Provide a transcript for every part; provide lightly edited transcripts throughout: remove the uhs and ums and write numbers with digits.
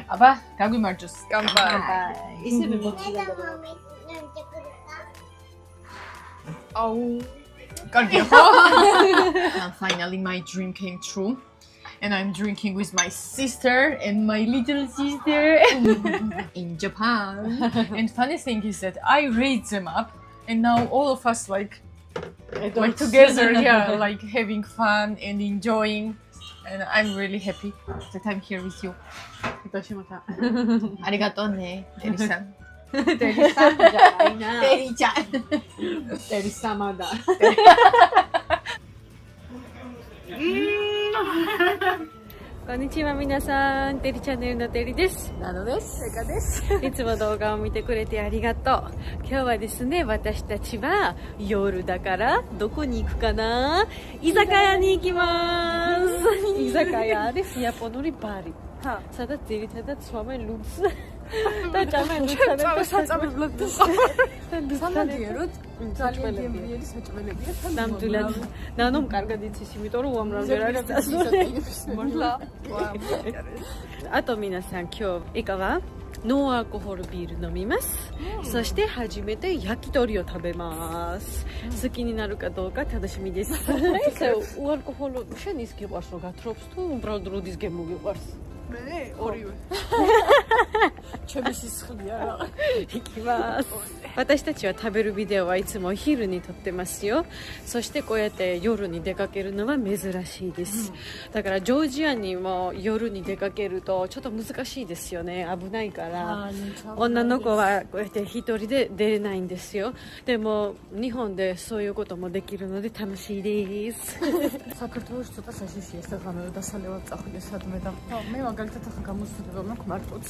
აბა, გაგვიმარჯოს. ისევე მოწინა. კარგია ხო? Finally my dream came true. And I'm drinking with my sister and my little sister in Japan. And funny thing is that I raised them up, and now all of us like together, yeah, like having fun and enjoying. And I'm really happy that I'm here with you. Arigato ne, Teri-san. Teri-sanじゃないな。Teri-chan. Teri-samaだ。こんにちは皆さん、テリチャンネルのテリです。なのです。セカです。いつも動画を見てくれてありがとう。今日はですね、私たちは夜だからどこに行くかな？居酒屋に行きます。居酒屋です。Японური ბარი. სადაც ძირითადად სვამენ ლუცს და ჭამენ ლუცს. საწამებლად სამადიეროდ ძალიან გემრიელი საჭმელებია. ნამდვილად. ნანომ კარგად იცის, იმიტომ რომ უამრავი არის წასული. მორლა.あと皆さん今日いかが？ノンアルコールビール飲みます。そして初めて焼き鳥を食べます。好きになるかどうか楽しみです。უალკოჰოლო შენ ის გიყვარს რომ გათრობს თუ უბრალოდ როდის გემოგიყვარს? მე ორივე. ჩემი სისხლია რა. 行きます。私たちは食べるビデオはいつもお昼に撮ってますよ。そしてこうやって夜に出かけるのは珍しいです。だからジョージアにも夜に出かけるとちょっと難しいですよね。危ないから。女の子はこうやって一人で出れないんですよ。でも日本でそういうこともできるので楽しいです。საქართველოს ცოტა საშიშია საღამო დასალევად წახვიდე სადმე და მე მაგალითად ახლა გამოსწორება მაქვს მარტოც.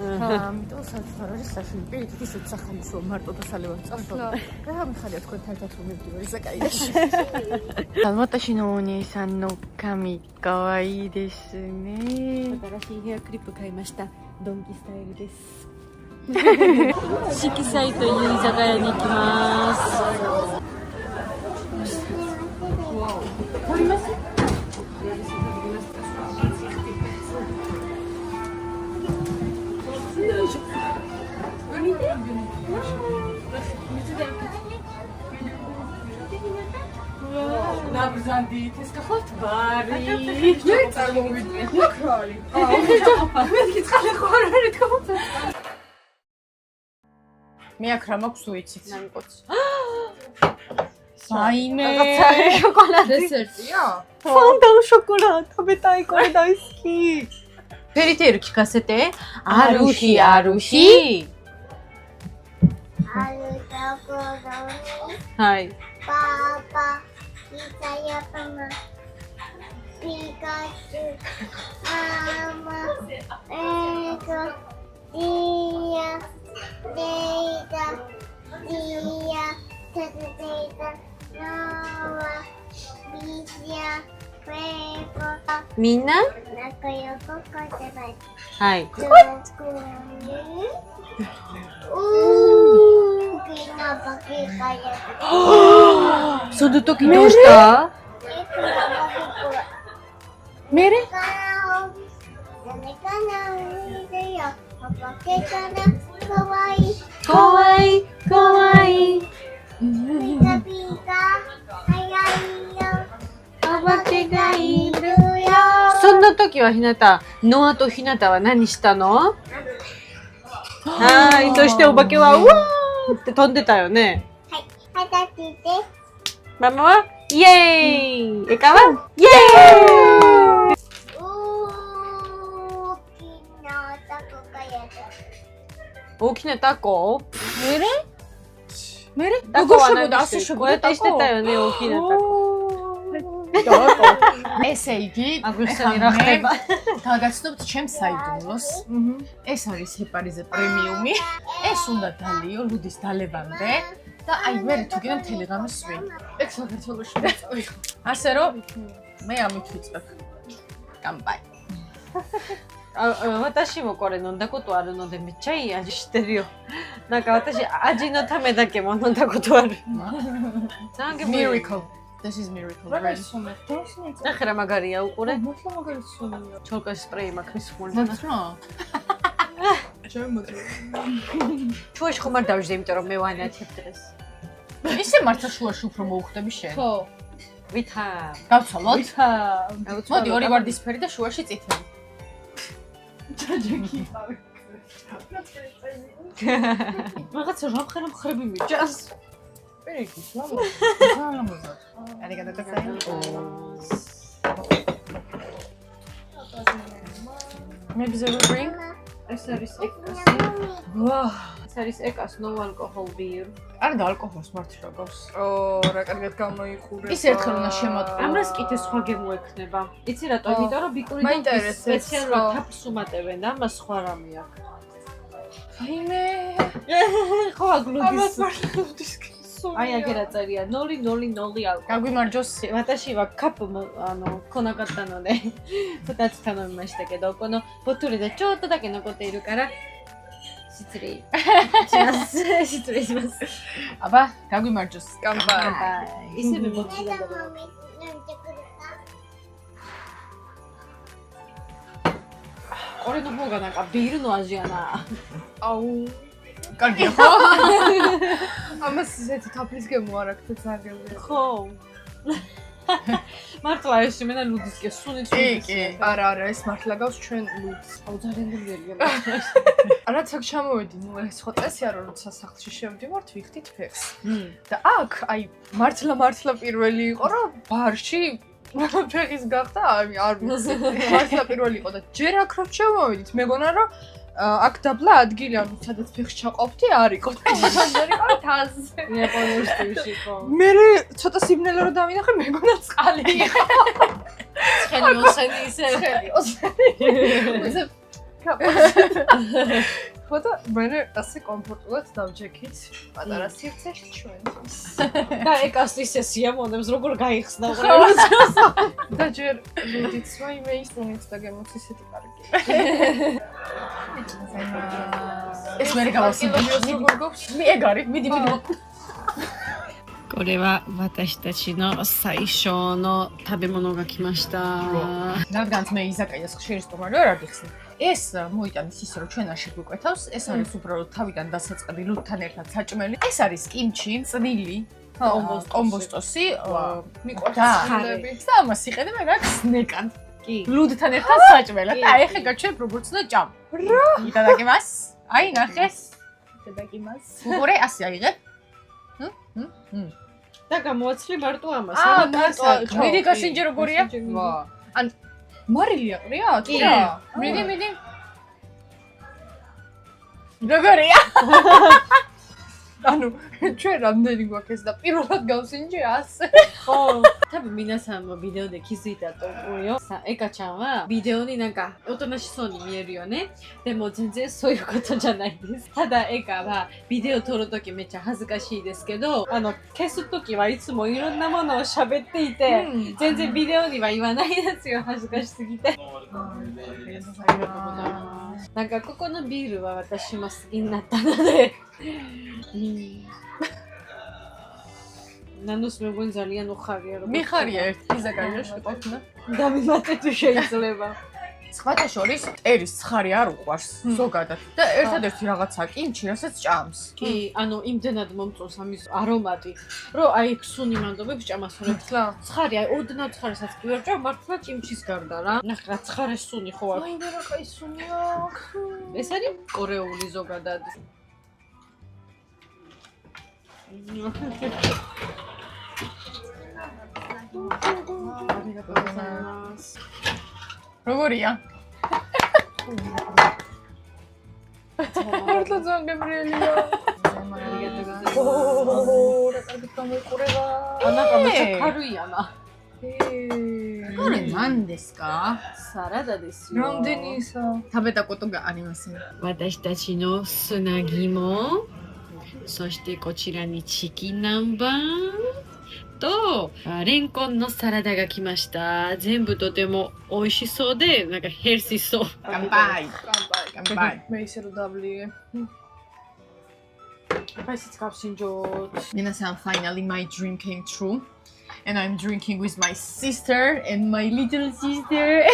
ამიტომ საერთოდ არის საშიში. პირიქით ისეთ სახალისო მარტო დასალევად წავიდა. რა მიხარია თქვენთან ერთად რომ მივდივარ იზაკაიაში. 私のお姉さんの髪かわいいですね。新しいヘアクリップ買いました。ドンキスタイルです。色彩という居酒屋に行きます。ნაბრძანდი ეს გახლავთ ბარი. მე წარმოვიდგინე. მოკრალი. მე გიწყალე ხო არ არის თქო. მე აქ რა მაქვს უიცით? ნამკოც. საიმე. შოკოლადი. დესერტია? ფონდან შოკოლადი. ტაბეტაი კორდაისკი. ფერიტერკი კასეტე? არუში, არუში. ჰაი. Papa, saya pama, Pikachu, Mama, Ego, Dia, Data, Dia, Tata, Noah, Misha, Pepo. みんな？仲良くこてば。はい。その時どうした？メレ？かわいい、かわいい。ピカピカ、早いよ。お化けがいるよ。そんな時はひなた、ノアとひなたは何したの？はい、そしてお化けはうわーって飛んでたよね。はい、二十歳です。ママはイエーイ。エカはイエーイ。大きなタコ？メレ？メレ？タコは何してる？こうやってしてたよね、大きなタコ。ესე იგი, ახლა გაგაცნობთ ჩემს საიდუმლოს. ეს არის ჰეპარიზე პრემიუმი. ეს უნდა დალიო ლუდის დალევამდე და აი მე თუ გინდა მთელი ღამე სვი. ეგ საქართველოში მოწევი. ასე რომ მე ამით ვიწყებ. კამპაი. 私もこれ飲んだことあるのでめっちゃいい味してるよ。なんか私味のためだけも飲んだことある。Miracle. This is miracle რა bread. გასვამეთ? დოსნეთ. ნახე რა მაგარია უყურე. მართლა მაგარი სუნია. ჩოლკას სპრეი მაქვს ხმული. That's რა? ჩემოდი. შუაში ხომ არ დავждე, იმიტომ რომ მე ვანაჩებ დღეს. ისე მართლა შუაში უფრო მოუხდები შენ. ხო. ვითა. გავცვალოთ? ვითა. მოდი ორი ვარდისფერი და შუაში წითელი. ჯაჯაკი. რაღაცა რა მხრები მიჭას. პირიქით, ლამო. ლამოზად. არიგადო გასაი. Maybe they will bring. ეს არის ეკასი. ვაჰ. ეს არის ეკას no alcohol beer. არ და ალკოჰოლს მართლა გავს. ო, რა კარგად გამოიყურება. ის ერთხელ უნდა შემოტყო. ამას კიდე სხვა გემოექნება. იცი რატო? იმიტომ რომ ბიკური მაინტერესებს, სპეციალურად ხო. თაფლს უმატებენ და ამას სხვა რამე აქვს. აიმე. ხო აგლუდის. მართლობის აი აგერა წერია 000 ალკოჰოლი. გაგვიმარჯოს. Watashi wa cup 来なかったので2つ頼みましたけど、このボトルでちょっとだけ残っているから失礼します失礼します。 აბა, გაგვიმარჯოს. კამპაი. ისევე ბოთლი 枝 და 豆なんてくるか これの方がなんかビールの味やな。 აუ. კარგია ხო? ამას ისეთი თაფლის გემო არ აქვს ძაგები. ხო. მართლა ეს მენა ლუდისკე სუნი კი. არა, ეს მართლა გავს ჩვენ ლუდს. აუ ძალიან გერია. რაც აქ ჩამოვედი, ნუ ეს ხო წესია რომ როცა სახლში შევდივართ, ვიხდით ფეხს. და აქ, აი, მართლა პირველი იყო, რომ ბარში ფეხის გახდა, აი, არ ვიცი. მართლა პირველი იყო და ჯერ აქ რომ ჩამოვედით, მეგონა რომ აქ დაბლა ადგილი, ანუ სადაც ფეხს ჩაყოფდი, არ იყო. თანდარ იყო თაზე. იაპონურ სტილში ხო. მე ცოტა სიმნელე რომ დავინახე, მეგონა წყალი იყო. ცხელი ოსენი ისე. ისე ფოტო მე ასე კომფორტულად დავჯექით პატარა სივრცეში ჩვენთვის. და ეკას ისე სიამონებს როგორ გაიხსნა და ჯერ ლუდიც ვაიმე ისუნიც და გემოც ისეთი კარგი. ეს მე გავასინჯო. როგორ გობს? მიეგარი, მიდი. これは私たちの最初の食べ物が来ました。 რადგანაც მე იზაკაიას ხშირი სტუმარი ვარ, არ გიხსნი. ეს მოიტანის ისე რომ ჩვენ არ შეგვიკვეთავს, ეს არის უბრალოდ თავიდან დასაწყდი ლუდთან ერთად საჭმელი. ეს არის კიმჩი, წნილი, კომბოსტოსი, მიყვარს და ხილები. და ამას იყენებ მაგ სნეკად. კი. ლუდთან ერთად საჭმელად და აი ახლა გაჩვენ პროპორციულად ჭამ. რა? იტადაკიმას? აი ნახეს. იტადაკიმას. უყურე ასე აიღებ. და გამოაცლი მარტო ამას. მიდი გასინჯი როგორია? ვა. ან მარილი აყრია? კი. მიდი. როგორია? ანუ ჩვენ რამდენი გვაქვს ეს და პირველად გავსინჯე ასე. ხო。多分皆さんもビデオで気づいたと思うよ。さあ、エカちゃんはビデオになんかおとなしそうに見えるよね。でも全然そういうことじゃないです。ただエカはビデオ撮るときめっちゃ恥ずかしいですけど、消すときはいつもいろんなものを喋っていて、全然ビデオには言わないですよ。恥ずかしすぎて。なんかここのビールは私も好きになったので。ნანოს მეგონი ძალიან უხარია რომ მიხარია ერთ იზაკაიას შეყოფნა. დამიმატე თუ შეიძლება. სხვათა შორის ერის ცხარი არ უყვარს ზოგადად და ერთადერთი რაღაცა კიმჩი, რასაც ჭამს. კი, ანუ იმდენად მომწონს ამის არომატი, რომ აი ქსუნი მანდობებს ჭამას რომ მართლა? ცხარი, აი ოდნავ ცხარესაც კი ვერ ჭამ, მართლა ჭიმჩის გარდა რა. ნახე რა ცხარე სუნი ხო აქვს. აი მე რა კაი სუნია აქვს. ეს არის კორეული ზოგადად. როგორია? მართლა ძალიან გემრიელია. ო, რა კარგი გამოიყურება. ანაკა მე ჩაქარუიანა. კორე მანですか? サラダですよ。 რამდენი ისა? 食べたことがありません。私たちの砂肝、そしてこちらにチキン南蛮とレンコンのサラダが来ました。全部とても美味しそうで、なんかヘルシーそう。乾杯。 კამპაი. მე ისე რომ დავლიე. ფასიც გავსინჯოთ. მინასან finally my dream came true. and I'm drinking with my sister and my little sister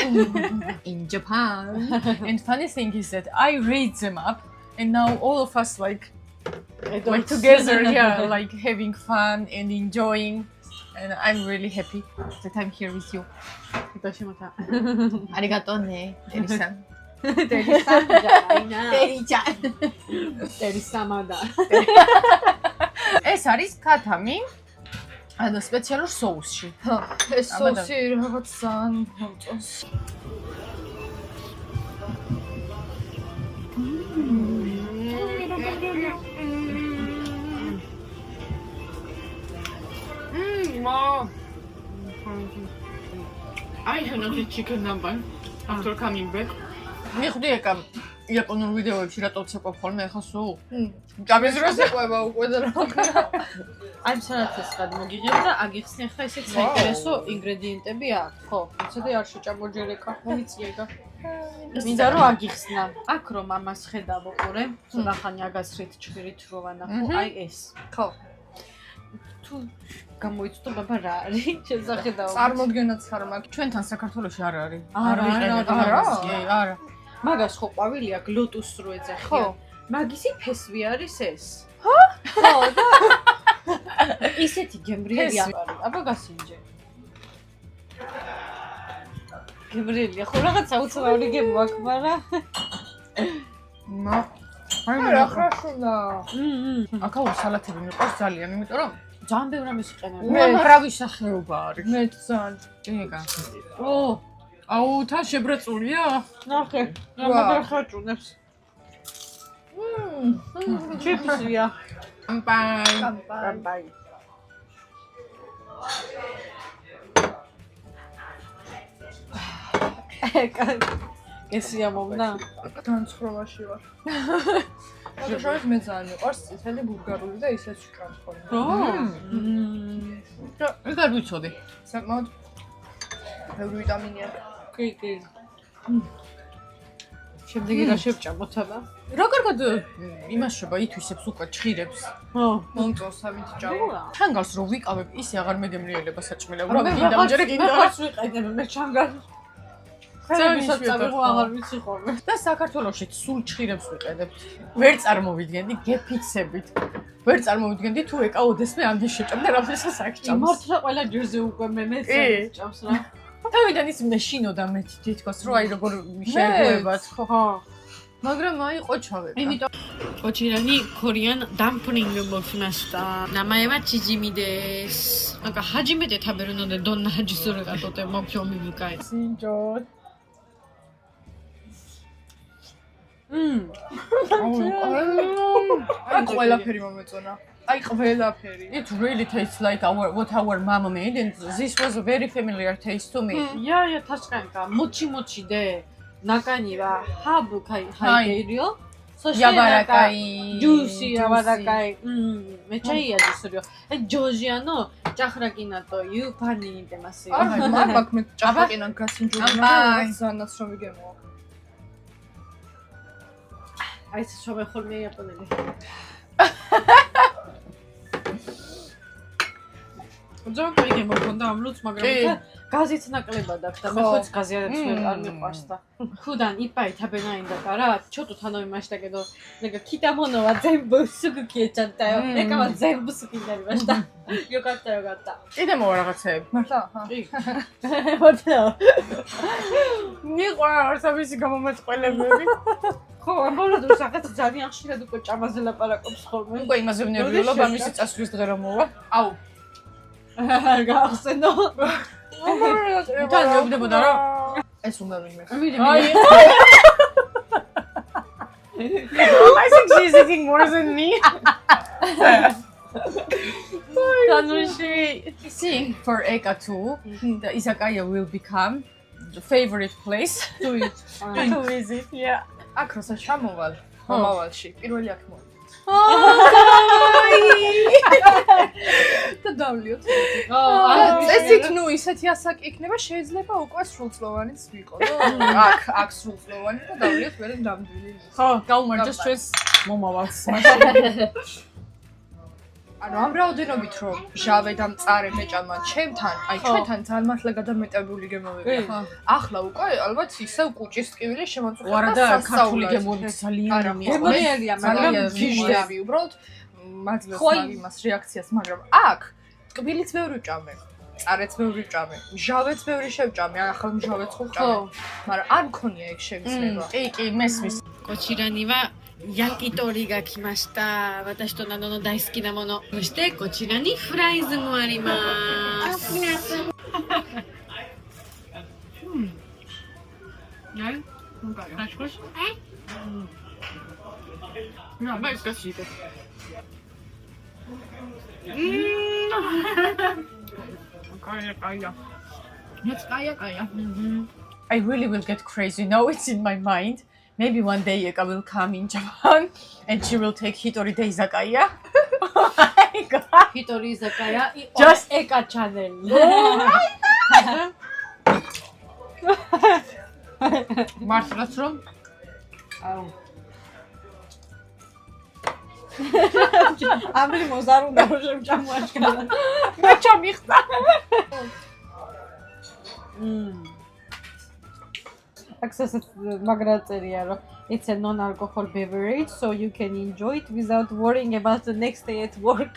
in Japan. And funny thing is that I raised them up, and now all of us like together, yeah, like having fun and enjoying. And I'm really happy that I'm here with you. Arigato ne, Teri-san. Teri-chan. Teri-samada. ეს არის კათამი. ანუ სპეციალურ соуსში. ეს соуსი რაღაც ძალიან მომწონს. I had not eaten chicken number after coming back. მიხვდი ეკა იაპონურ ვიდეოებში რატო ცეკვებ ხოლმე ახლა სულ? ჭამის დროს ეყვება უკვე და რა. აი სანათეს ხად მოგიღებ და აგიხსნი ახლა ისეთ საინტერესო ინგრედიენტები აქვს, ხო? იცი და არ შეჭამო ჯერ ეკა, მომიწიეგა. მინდა რომ აგიხსნა. აქ რომ ამას ხედავ უყურე, ცოტა ხანი აგასრით ჭირით რო ვანახო, აი ეს. ხო. თუ გამოიწვდა ბაბა რა არის შესახედაო. წარმოდგენაც არ მაქვს. ჩვენთან საქართველოში არ არის. არა. მაგას ხო ყვავილი აქვს ლოტუს რო ეძახიან. ხო. მაგისი ფესვი არის ეს. ხო? ხო და ისეთი გემრიელი არის. აბა გასინჯე. გემრიელია. ხო რაღაცა უცნაური გემო აქვს, მაგრამ არა ხრაშუნა. აქაური სალათები მიყვარს ძალიან, იმიტომ რომ ძალიან ბევრი რამის იყენებენ. უამრავი სახეობა არის. მე ძალიან. ჭიეკა. აუ, თან შებრეწულია? ნახე, რამოდან ხაჭუნებს. ჩიპსია. კამპაი. კამპაი. ესია მომნა. განცხრობაში ვარ. შევშავეთ მე ძალიან მიყვარს წითელი ბულგარული და ისეც ვჭამს ხოლმე. ეს არ ვიცოდი. საკმაოდ ბევრი ვიტამინი აქვს. კი. შემდეგი რა შევჭამოთ აბა? რა კარგად იმაშება ითვისებს უკვე ჭხირებს. ხო. მომწონს ამით ჭამო. თან გავს რომ ვიყავებ ისე აღარ მეგემრიელება საჭმელია. უბრალოდ გინდა ჯერ გინდა. ხარს ვიყენებ მე ჩანგარ. ხერებისაც წავიღო აღარ ვიცი ხოლმე. და საქართველოში სულ ჭხირებს ვიყენებთ. ვერ წარმოვიდგენდი გეფიქსებით. ვერ წარმოვიდგენდი თუ ეკაოდეს მე ამდენ შეჭამ და რამდენსაც აქ ჭამს. მართლა ყველა ჯერზე უკვე მე ჭამს რა. თავიდან ის მეშინოდა მე თითქოს რომ აი როგორ შეგვებათ. ხო. მაგრამ აი ყოჩავე. იმიტომ こちらにコリアンダンプリングを来ました。名前はチヂミです。なんか初めて食べるのでどんな味するかとても興味深い。sinjo. აი ყველაფერი მომეწონა. აი ყველაფერი. It really tastes like what our mama made, and this was a very familiar taste to me. いやいや確かにかもちもちで中にはハーブ入っているよ。そして柔らかいジューシー柔らかい。めっちゃいい味するよ。ジョージアのジャフラキナというパンに似てますよ。აი მაგ მე ჭაფაკინან გასინჯულობ და ზანაც რომ ვიგემო. აი ეს შოვე ხოლმე იაპონელი. ძალიან კარგი მოგონდა ამ ლუც, მაგრამ გაზიც ნაკლებად აქვს და მე ხოც გაზი არ მიყვარს და. Куда и поэтабенаинда кара, что-то頼みましたけど、なんか来たものは全部すぐ消えちゃったよ。なんかは全部好きになりました。よかったよかった。კიდემ რაღაცები. მართლა? მართლა. მიყვარს ამისი გამომეწყვილებები. ხო, ამბობ რომ საკაც ძალიან ხშირად უკვე ჭამაზე ლაპარაკობს ხოლმე. უკვე იმაზე ვნერვიულობ ამისი წასვლის დღე რომ მოვა. აუ. გახსენო. თან მოვიდებოდა რა? ეს უნდა ვინმე. აი. I think she's eating more than me. Tanushi, seeing for Eka too, the izakaya will become the favorite place to visit. Yeah. აქ როცა ჩამოვალ, მომავალში, პირველი აქ მოვა. და დავლიოთ. ესეთ ნუ ისეთი ასაკი იქნება, შეიძლება უკვე სრულწლოვანიც ვიყო. აქ სრულწლოვანი და დავლიოთ მე ნამდვილი. ხო, გავუმარჯოს ჩვენს მომავალს მაშინ. ანუ ამ რაოდენობით რომ ჟავე და მწარე მეჭამა ჩემთან, აი ჩვენთან ძალიან მართლა გადამეტებული გემოვიდა. ახლა უკვე ალბათ ისევ კუჭის ტკივილი შემოწუხდა ვარა და ქართული გემოვით ძალიან გემონიელია, მაგრამ გიჟდები უბრალოდ მაძლევს იმას რეაქციას, მაგრამ აქ ტკბილიც ბევრი ჭამე. წარეც ბევრი ჭამე, ჟავეც ბევრი შევჭამე, ახალ ჟავეც ხო ჭამე. მაგრამ არ მქონია ეგ შევიცნება. კი, მესმის. こちらには焼き鳥が来ました。私とナノの大好きなもの。そしてこちらにフライズもあります。Nein? Ganz frisch? Ja, aber ist das schief. Jetzt Gaya. I really will get crazy. Now it's in my mind. Maybe one day Eka will come in Japan and she will take Hitori de Izakaya. Oh my god. Hitori izakaya Just Eka channel. მართლაც რომ ამრი მოზარუნდა რომ შემჭამოაშკალა. მე ჩამიხდა. Access magrateria ro it's a non-alcohol beverage so you can enjoy it without worrying about the next day at work.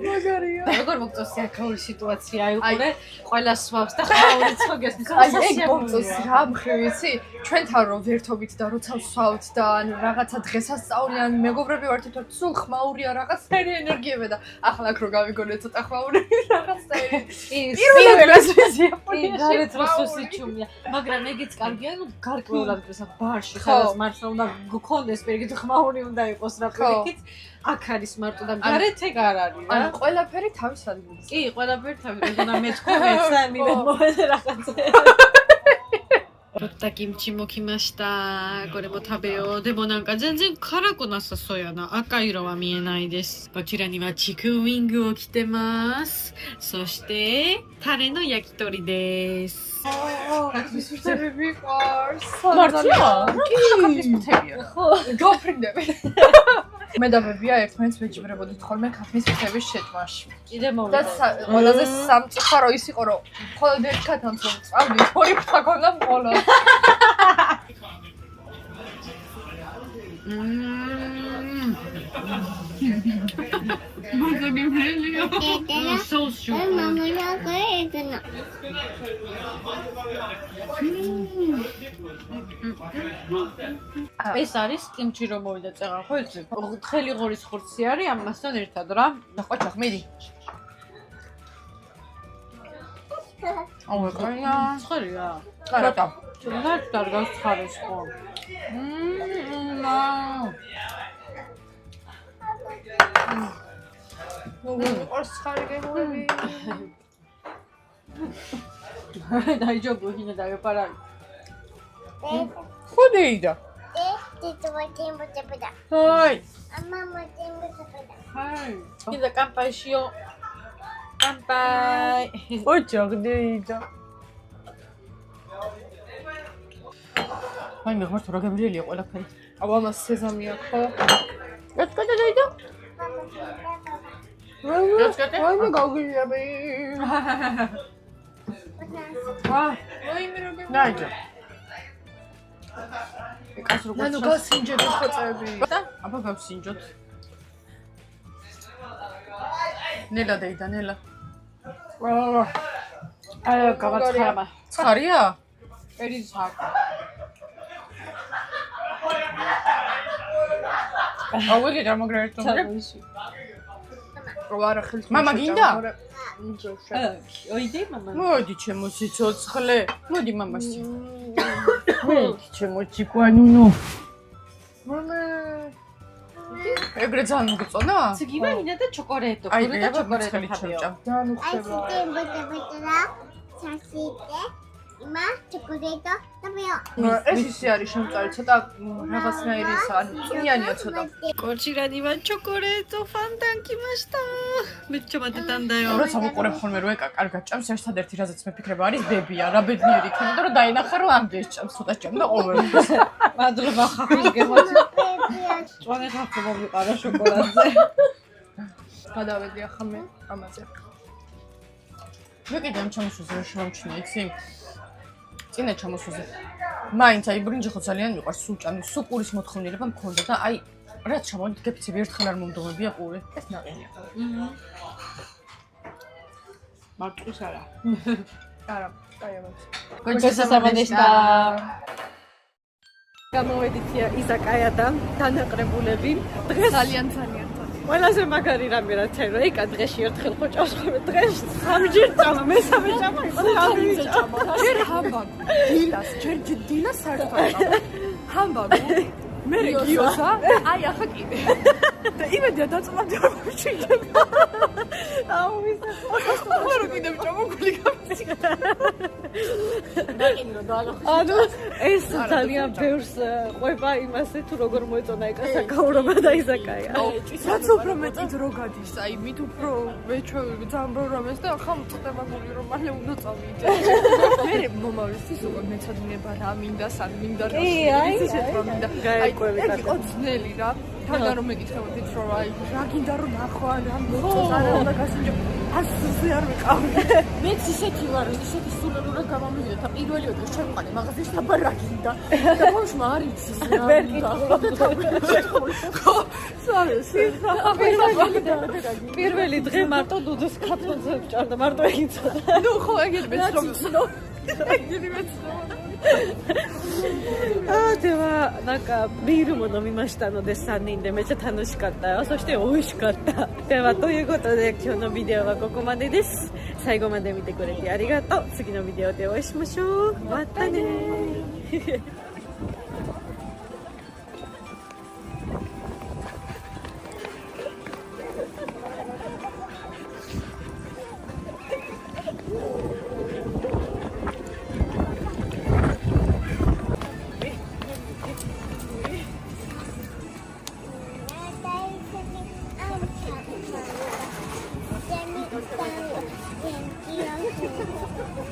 მაგარია. როგორ მოგწონს აქაური სიტუაცია აიყურე ყველა სვავს და ხაურიც ხოგესნის აი ეგ მომწონს რა მხრივ იცი ჩვენთან რომ ვერთობით და როცა ვსვავთ და ან რაღაცა დღესასწაული ან მეგობრები ვართ თორე სულ ხმაურია რაღაცნაირი ენერგიები და ახლა აქ რო გავიგონე ცოტა ხმაურები რაღაცნაირი პირველად რესურსი ჩუმია მაგრამ ეგიც კარგია ნუ გარკვეულად გესა ბარში სადაც მართლა უნდა გქონდეს პირიქით ხმაური უნდა იყოს რა პირიქით აქ არის მარტო და გარეთ ეგ არ არის რა ან ყველაფერი თავის ადგილზე კი ყველაფერი თავის და მე თქვენ სამივე მომენტ რაღაცა Rotta kimchi mo kimashita. これも食べよう。でもなんか全然辛くなさそうやな。赤色は見えないです。こちらにはチキンウィングを着てます。そしてタレの焼き鳥です。მართლა? ქაფის მთებია. გოფრინდები. მე და ბებია ერთმანეთს ვეჯიბრებოდით ხოლმე ქაფის მთების შეტმაში. კიდე და მოვიდა. ყველაზე სამწუხარო ის იყო რომ მხოლოდ ერთ ქათამს რომ წავდით ორი ფრთა ქონდა მხოლოდ. ეს არის კიმჩი რომ მოვიდა წეღან ხო იცი? თხელი ღორის ხორცი არის ამასთან ერთად რა. ნახო ჩახმიდი. აუ კაია. ცხელია. კარატა. თუნდაც დარგავს ცხარეს ხო. ორს ხარი გეღუები. დაიჯობო ჰინა დაეპარა. ხოდეიდა. ჰაი. ჰაი. კიდე კამპაიშიო. კამპაი. ოჯახდეიდა. აი მე ხარ რა გაბრიელია ყველაფერი. აუ ამას სეზამი აქვს ხო? გასკადეიდა. გასკადე? აი მე გავგიჟები. აი მე როგორ დაიჯო. ეკას როგორ ნანუ გასინჯები ხოწები. და აბა გავსინჯოთ. ნელა დაიდა ნელა. აი გავაცხამა. ცხარია? ერიძ აქვს. აუ იგი დამოგრეერთო. ვარა ხელს. მამა გინდა? ოიდი მამა. მოდი ჩემო სიცოცხლე. მოდი მამასი. მოდი ჩემო ჭიკვანუნო. მამა ეგრე ძალიან მოგწონა? ციგიმა ინა და ჩოკოლატო. აი ხურე და აბა ჩოკოლატო ცხელი ხაბიო. ჩამჭამ. ძალიან უხდება. 今チョコレート食べよう。 ეს ისე არის შემწარი, ცოტა რაღაცნაირი ისა, ანუ წვნიანია ცოტა. こちらにはチョコレートファンタン来ましためっちゃ待ってたんだよ როცა მოყურებ ხოლმე რომ ეკა კარგად ჭამს, ერთადერთი რაზეც მეფიქრება არის ბებია, რა ბედნიერი იქნება, რომ დაინახა რომ ამდენ ჭამს, ცოტა ჭამდა ყოველთვის. მადლობა ხახვის გემოწი წვანე ხახო მომიყარა შოკოლადზე გადავედი ახლა მე ამაზე. მე კიდე ამ ჩამოსულზე რა შევამჩნია, იცი? წინა ჩამოსულზე. მაინც აი ბრინჯი ხო ძალიან მიყვარს, სულ ჭამი, სულ პურის მოთხოვნილება მქონდა და აი რაც ჩამოვიდით გეფიცები ერთხელ არ მომდომებია პური. ეს ნაყენია. მარტყვის არა არა, კაი ამაც. გონჩესასამანეშტა გამოვედით იზაკაიადან დანაყრებულები დღეს ძალიან ყველაზე მაგარი რამე რაც აი რომ ეკა დღეში ერთხელ ხო ჭამს ხოლმე დღეს სამჯერ ჭამა მესამე ჭამა იყო და ამბავი ჭამა ჯერ ჰამბაგო, დილას, ჯერ დილას საერთოდ ჭამა. ჰამბაგო, მე რეგიოსა, აი ახლა კიდე. და იმედია დაწმანდი არ მოვიჭირდება. აუ ვისა ახლა რო კიდე ჭამა გული გამიწია. ანუ ეს ძალიან ბევრს ყვება იმასე თუ როგორ მოეწონა ეკა საკაურობა და იზაკაია რაც უფრო მეტი დრო გადის, აი მით უფრო მეჩვევი ძალიან რამეს და ახლა მწდება გული რომ მალე უნდა წავიდე. მე მომავლის უკვე მეცადინება რა მინდა, სად მინდა რა მინდა. გაეკვევი აი იყო ძნელი რა. თანდან რომ მეკითხებოდით რომ აი რა გინდა რომ ნახვა რა მოწოს არა უნდა გასინჯო. ასზე არ ვიყავი. მეც ისეთი ვარ, ისეთი სულელურად გამომივიდა და პირველი ვექი შემყარე მაღაზიაში აბა რა გინდა. და ბავშვმა არ იცის რა. ვერ ხო, პირველი დღე მარტო დუდუს კაფეზე ვჭარდა მარტო იცოდა ნუ ხო ეგეთი მეცნობა. ეგეთი მეცნობა. ではなんかビールも飲みましたので3人でめっちゃ楽しかったよそして美味しかったではということで今日のビデオはここまでです最後まで見てくれてありがとう次のビデオでお会いしましょうまたね元気よく